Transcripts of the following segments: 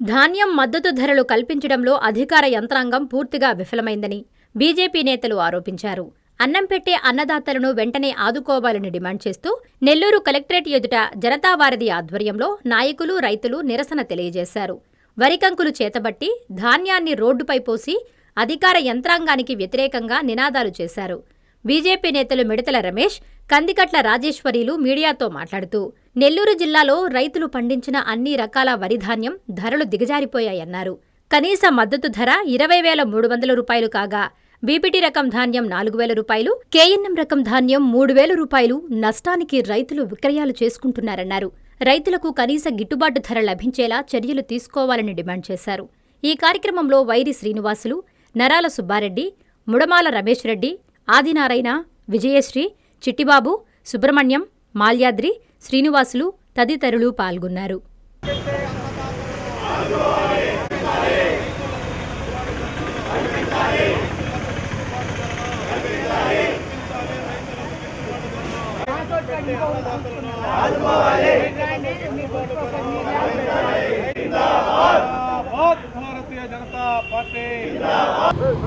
ధాన్యం మద్దతు ధరలు కల్పించడంలో అధికార యంత్రాంగం పూర్తిగా విఫలమైందని బీజేపీ నేతలు ఆరోపించారు. అన్నం పెట్టే అన్నదాతలను వెంటనే ఆదుకోవాలని డిమాండ్ చేస్తూ నెల్లూరు కలెక్టరేట్ ఎదుట జనతావారధి ఆధ్వర్యంలో నాయకులు, రైతులు నిరసన తెలియజేశారు. వరికంకులు చేతబట్టి ధాన్యాన్ని రోడ్డుపై పోసి అధికార యంత్రాంగానికి వ్యతిరేకంగా నినాదాలు చేశారు. బీజేపీ నేతలు మిడతల రమేష్, కందికట్ల రాజేశ్వరీలు మీడియాతో మాట్లాడుతూ నెల్లూరు జిల్లాలో రైతులు పండించిన అన్ని రకాల వరిధాన్యం ధరలు దిగజారిపోయాయన్నారు. కనీస మద్దతు ధర 20,300 రూపాయలు కాగా బీపీటీ రకం ధాన్యం 4,000 రూపాయలు, కేఎన్ఎం రకం ధాన్యం 3,000 రూపాయలు నష్టానికి రైతులు విక్రయాలు చేసుకుంటున్నారన్నారు. రైతులకు కనీస గిట్టుబాటు ధర లభించేలా చర్యలు తీసుకోవాలని డిమాండ్ చేశారు. ఈ కార్యక్రమంలో వైరి శ్రీనివాసులు, నరాల సుబ్బారెడ్డి, ముడమాల రమేష్ రెడ్డి, ఆదినారాయణ, విజయశ్రీ, చిట్టిబాబు, సుబ్రహ్మణ్యం, మాల్యాద్రి, శ్రీనివాసులు తదితరులు పాల్గొన్నారు.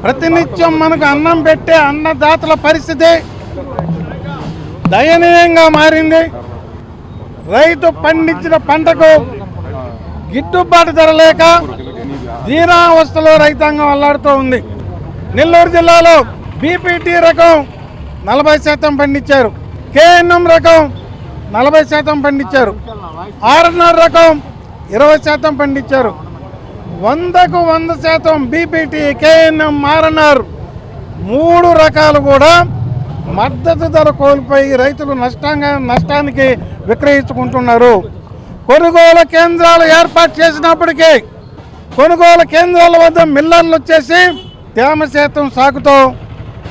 ప్రతినిత్యం మనకు అన్నం పెట్టే అన్నదాతల పరిస్థితి దయనీయంగా మారింది. రైతు పండించిన పంటకు గిట్టుబాటు ధర లేక దీనావస్థలో రైతాంగం అల్లాడుతూ ఉంది. నెల్లూరు జిల్లాలో బీపీటీ రకం 40% పండించారు, కేఎన్ఎం రకం 40% పండించారు, ఆర్ఎన్ఆర్ రకం 20% పండించారు. 100కు 100% బీపీటీ, కేఎన్ఎం, ఆర్ఎన్ఆర్ 3 రకాలు కూడా మద్దతు ధర కోల్పోయి రైతులు నష్టానికి విక్రయించుకుంటున్నారు. కొనుగోలు కేంద్రాలు ఏర్పాటు చేసినప్పటికీ కొనుగోలు కేంద్రాల వద్ద మిల్లర్లు వచ్చేసి తేమ శాతం సాకుతో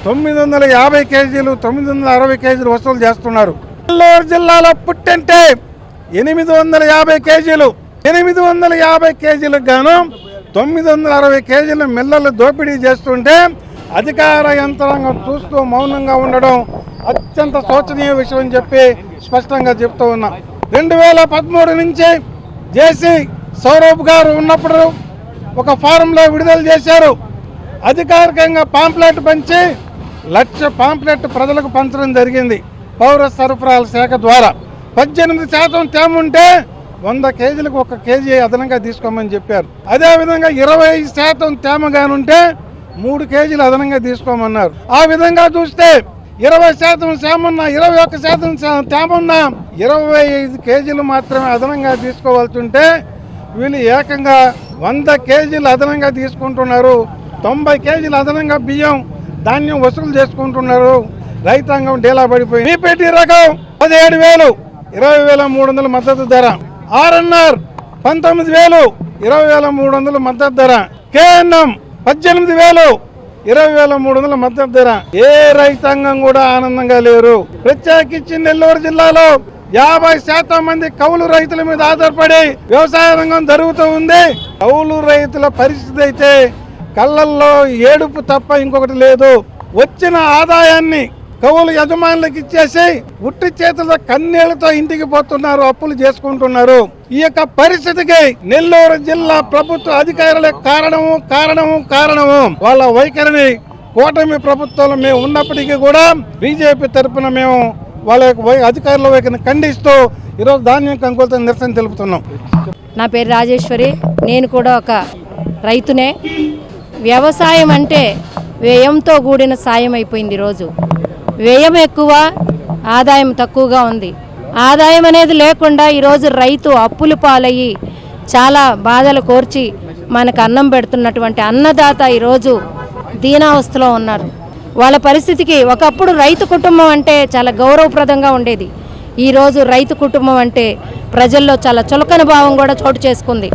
950 కేజీలు, 960 కేజీలు వసూలు చేస్తున్నారు. నెల్లూరు జిల్లాలో పుట్టంటే 850 కేజీలు, 850 కేజీలకు గాను 960 కేజీలు మిల్లర్లు దోపిడీ చేస్తుంటే అధికార యంత్రాంగం చూస్తూ మౌనంగా ఉండడం అత్యంత శోచనీయ విషయం అని చెప్పి స్పష్టంగా చెప్తూ ఉన్నాం. 2013 నుంచి జేసీ సౌరభ్ గారు ఉన్నప్పుడు ఒక ఫారంలో విడుదల చేశారు. అధికారికంగా పాంప్లెట్ పంచి 1,00,000 పాంప్లెట్ ప్రజలకు పంచడం జరిగింది పౌర సరఫరాల శాఖ ద్వారా. 18% తేమ ఉంటే 100 కేజీలకు 1 కేజీ అదనంగా తీసుకోమని చెప్పారు. అదేవిధంగా 20% తేమగానుంటే 3 కేజీలు అదనంగా తీసుకోమన్నారు. ఆ విధంగా చూస్తే 20% తేమన్నా, 21% తేమన్నా 25 కేజీలు మాత్రమే అదనంగా తీసుకోవాల్సి ఉంటే వీళ్ళు ఏకంగా 100 కేజీలు అదనంగా తీసుకుంటున్నారు. 90 కేజీలు అదనంగా బియ్యం, ధాన్యం వసూలు చేసుకుంటున్నారు. రైతాంగం డేలా పడిపోయింది. బీపీటీ రకం 17,000, 20,300 మద్దతు ధర. ఆర్ఎన్ఆర్ 19,000, 20,300 మద్దతు ధర. కేఎన్ఎం 18,000, 20,300 మద్దతు ధర. ఏ రైతాంగం కూడా ఆనందంగా లేరు. ప్రత్యేకించి నెల్లూరు జిల్లాలో 50% మంది కౌలు రైతుల మీద ఆధారపడి వ్యవసాయ రంగం జరుగుతూ ఉంది. కౌలు రైతుల పరిస్థితి అయితే కళ్ళల్లో ఏడుపు తప్ప ఇంకొకటి లేదు. వచ్చిన ఆదాయాన్ని కౌలు యజమానులకు ఇచ్చేసి ఉట్టి చేతుల కన్నీళ్లతో ఇంటికి పోతున్నారు, అప్పులు చేసుకుంటున్నారు. ఈ యొక్క పరిస్థితికి నెల్లూరు జిల్లా ప్రభుత్వ అధికారుల కారణము వాళ్ళ వైఖరిని కూటమి ప్రభుత్వంలో మేము ఉన్నప్పటికీ కూడా బీజేపీ తరఫున మేము వాళ్ళ అధికారుల వైఖరిని ఖండిస్తూ ఈరోజు ధాన్యం కొనుగోలుతో నిరసన తెలుపుతున్నాం. నా పేరు రాజేశ్వరి, నేను కూడా ఒక రైతునే. వ్యవసాయం అంటే వ్యయంతో కూడిన సాయం అయిపోయింది. ఈరోజు వ్యయం ఎక్కువ, ఆదాయం తక్కువగా ఉంది. ఆదాయం అనేది లేకుండా ఈరోజు రైతు అప్పులు పాలయ్యి చాలా బాధలు కోర్చి మనకు అన్నం పెడుతున్నటువంటి అన్నదాత ఈరోజు దీనావస్థలో ఉన్నారు. వాళ్ళ పరిస్థితికి ఒకప్పుడు రైతు కుటుంబం అంటే చాలా గౌరవప్రదంగా ఉండేది. ఈరోజు రైతు కుటుంబం అంటే ప్రజల్లో చాలా చులకన భావం కూడా చోటు చేసుకుంది.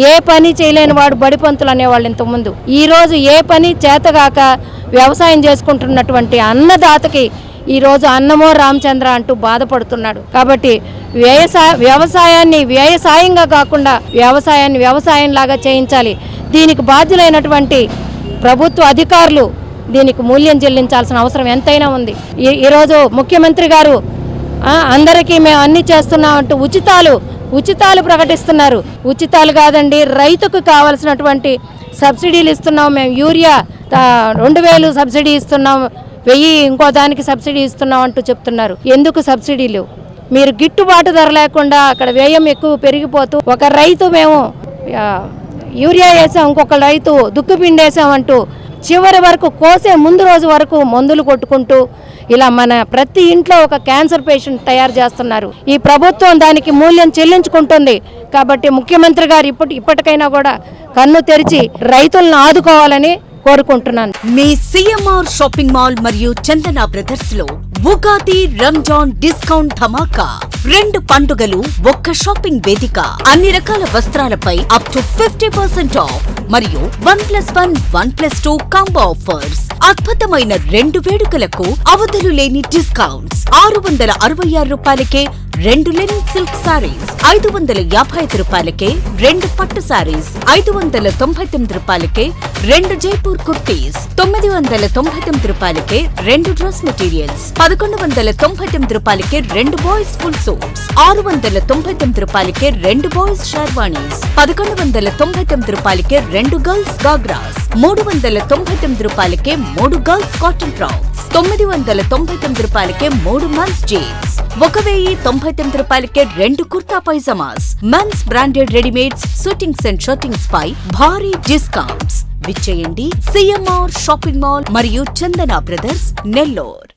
ఏ పని చేయలేని వాడు బడిపంతులు అనేవాళ్ళు ఇంతకుముందు. ఈరోజు ఏ పని చేతగాక వ్యవసాయం చేసుకుంటున్నటువంటి అన్నదాతకి ఈరోజు అన్నమో రామచంద్ర అంటూ బాధపడుతున్నాడు. కాబట్టి వ్యవసాయాన్ని వ్యవసాయంగా కాకుండా వ్యవసాయాన్ని వ్యవసాయంలాగా చేయించాలి. దీనికి బాధ్యులైనటువంటి ప్రభుత్వ అధికారులు దీనికి మూల్యం చెల్లించాల్సిన అవసరం ఎంతైనా ఉంది. ఈరోజు ముఖ్యమంత్రి గారు అందరికీ మేము అన్ని చేస్తున్నామంటూ ఉచితాలు ఉచితాలు ప్రకటిస్తున్నారు. ఉచితాలు కాదండి, రైతుకు కావలసినటువంటి సబ్సిడీలు ఇస్తున్నాం. మేము యూరియా 2000 సబ్సిడీ ఇస్తున్నాం, 1000 ఇంకో దానికి సబ్సిడీ ఇస్తున్నాం అంటూ చెప్తున్నారు. ఎందుకు సబ్సిడీలు? మీరు గిట్టుబాటు ధర లేకుండా అక్కడ వ్యయం ఎక్కువ పెరిగిపోతూ ఒక రైతు మేము యూరియా వేసాం, ఇంకొక రైతు దుక్కుపిండి వేసామంటూ చివరి వరకు కోసే ముందు రోజు వరకు మందులు కొట్టుకుంటూ ఇలా మన ప్రతి ఇంట్లో ఒక క్యాన్సర్ పేషెంట్ తయారు చేస్తున్నారు. ఈ ప్రభుత్వం దానికి మూల్యం చెల్లించుకుంటుంది. కాబట్టి ముఖ్యమంత్రి గారు ఇప్పటికైనా కూడా కన్ను తెరిచి రైతులను ఆదుకోవాలని కోరుకుంటున్నాను. మీ సిఎంఆర్ షాపింగ్ మాల్ మరియు చందన బ్రదర్స్ లో ఉగాది రంజాన్ డిస్కౌంట్ ధమాకా. 2 పండుగలు ఒక్క షాపింగ్ వేదిక. అన్ని రకాల వస్త్రాలపై అప్ టు 50% ఆఫ్ మరియు 1+1 1+2 కాంబో ఆఫర్స్. అద్భుతమైన 2 వేడుకలకు అవధులు లేని డిస్కౌంట్స్. 666 రూపాయలకే 2 లెనిన్ సిల్క్ సారీస్, 555 రూపాయలకే 2 పట్టు సారీస్, 599 రూపాయలకే 2 జైపూర్ కుర్తీస్, 999 రూపాయలకే 2 డ్రెస్ మెటీరియల్స్, 1199 రూపాయలకే 2 బాయ్స్ ఫుల్ సూట్స్, 699 రూపాయలకే 2 బాయ్స్ షర్వాణీస్, 1199 రూపాయలకే 2 గర్ల్స్ గాగ్రాస్, 399 రూపాయలకే 3 గర్ల్స్ కాటన్ ఫ్రాక్స్, 999 రూపాయలకే 3 మెన్స్ జీన్స్, 1099 రూపాయలకే 2 kurta pyjamas. Men's branded readymades, shootings and shirtings పై భారీ డిస్కౌంట్స్. విచ్చేయండి సిఎంఆర్ షాపింగ్ మాల్ మరియు చందన బ్రదర్స్, నెల్లూరు.